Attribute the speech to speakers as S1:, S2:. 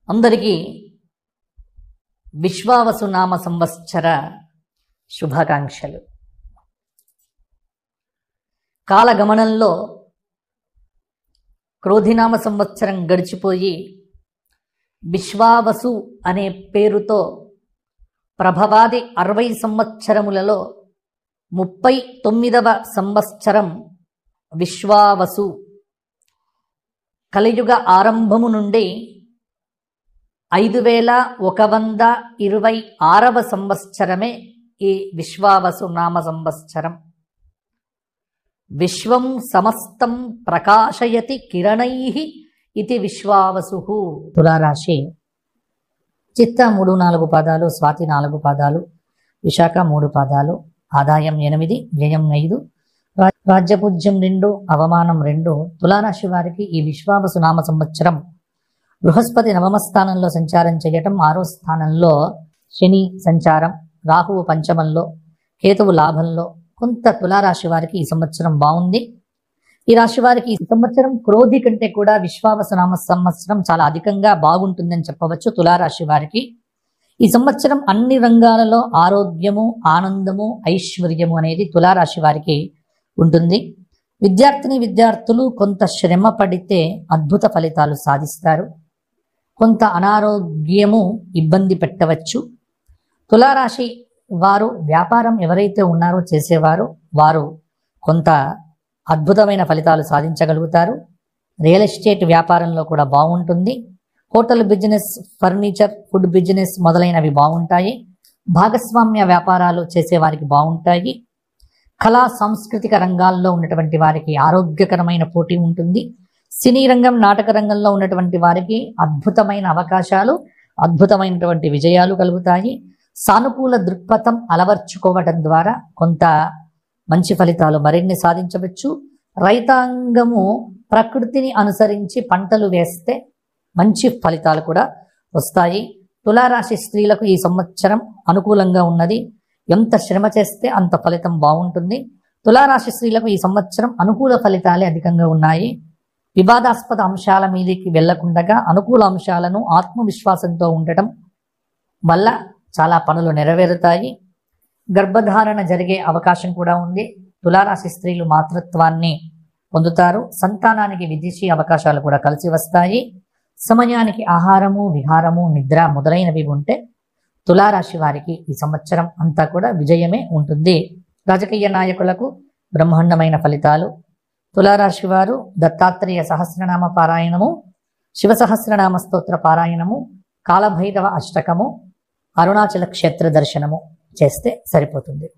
S1: అందరికీ విశ్వావసు నామ సంవత్సర శుభాకాంక్షలు. కాలగమనంలో క్రోధినామ సంవత్సరం గడిచిపోయి విశ్వావసు అనే పేరుతో ప్రభవాది 60 సంవత్సరములలో 39వ సంవత్సరం విశ్వావసు. కలియుగ ఆరంభము నుండి 5126వ సంవత్సరమే ఈ విశ్వావసు నామ సంవత్సరం. విశ్వం సమస్తం ప్రకాశయతి కిరణైః ఇది విశ్వావసు. తులారాశి చిత్త 3-4 పాదాలు, స్వాతి 4 పాదాలు, విశాఖ 3 పాదాలు, ఆదాయం 8, వ్యయం 5, రాజ్యపూజ్యం 2, అవమానం 2. తులారాశి వారికి ఈ విశ్వావసు నామ సంవత్సరం బృహస్పతి నవమ స్థానంలో సంచారం చేయటం, 6వ స్థానంలో శని సంచారం, రాహువు పంచమంలో, కేతువు లాభంలో. కొంత తులారాశి వారికి ఈ సంవత్సరం బాగుంది. ఈ రాశి వారికి ఈ సంవత్సరం క్రోధి కంటే కూడా విశ్వావసు నామ సంవత్సరం చాలా అధికంగా బాగుంటుందని చెప్పవచ్చు. తులారాశి వారికి ఈ సంవత్సరం అన్ని రంగాలలో ఆరోగ్యము, ఆనందము, ఐశ్వర్యము అనేది తులారాశి వారికి ఉంటుంది. విద్యార్థులు కొంత శ్రమ పడితే అద్భుత ఫలితాలు సాధిస్తారు. కొంత అనారోగ్యము ఇబ్బంది పెట్టవచ్చు. తులారాశి వారు వ్యాపారం ఎవరైతే ఉన్నారో చేసేవారు వారు కొంత అద్భుతమైన ఫలితాలు సాధించగలుగుతారు. రియల్ ఎస్టేట్ వ్యాపారంలో కూడా బాగుంటుంది. Hotel business, furniture, food business మొదలైనవి బాగుంటాయి. భాగస్వామ్య వ్యాపారాలు చేసేవారికి బాగుంటాయి. కళా సాంస్కృతిక రంగాల్లో ఉన్నటువంటి వారికి ఆరోగ్యకరమైన పోటీ ఉంటుంది. సినీ రంగం, నాటక రంగంలో ఉన్నటువంటి వారికి అద్భుతమైన అవకాశాలు, అద్భుతమైనటువంటి విజయాలు కలుగుతాయి. సానుకూల దృక్పథం అలవర్చుకోవడం ద్వారా కొంత మంచి ఫలితాలు మరిన్ని సాధించవచ్చు. రైతాంగము ప్రకృతిని అనుసరించి పంటలు వేస్తే మంచి ఫలితాలు కూడా వస్తాయి. తులారాశి స్త్రీలకు ఈ సంవత్సరం అనుకూలంగా ఉన్నది. ఎంత శ్రమ చేస్తే అంత ఫలితం బాగుంటుంది. తులారాశి స్త్రీలకు ఈ సంవత్సరం అనుకూల ఫలితాలే అధికంగా ఉన్నాయి. వివాదాస్పద అంశాల మీదకి వెళ్లకుండా అనుకూల అంశాలను ఆత్మవిశ్వాసంతో ఉండటం వల్ల చాలా పనులు నెరవేరుతాయి. గర్భధారణ జరిగే అవకాశం కూడా ఉంది. తులారాశి స్త్రీలు మాతృత్వాన్ని పొందుతారు. సంతానానికి విదేశీ అవకాశాలు కూడా కలిసి వస్తాయి. సమయానికి ఆహారము, విహారము, నిద్ర మొదలైనవి ఉంటే తులారాశి వారికి ఈ సంవత్సరం అంతా కూడా విజయమే ఉంటుంది. రాజకీయ నాయకులకు బ్రహ్మాండమైన ఫలితాలు. తులారాశి వారు దత్తాత్రేయ సహస్రనామ పారాయణము, శివ సహస్రనామ స్తోత్ర పారాయణము, కాలభైరవ అష్టకము, అరుణాచల క్షేత్ర దర్శనము చేస్తే సరిపోతుంది.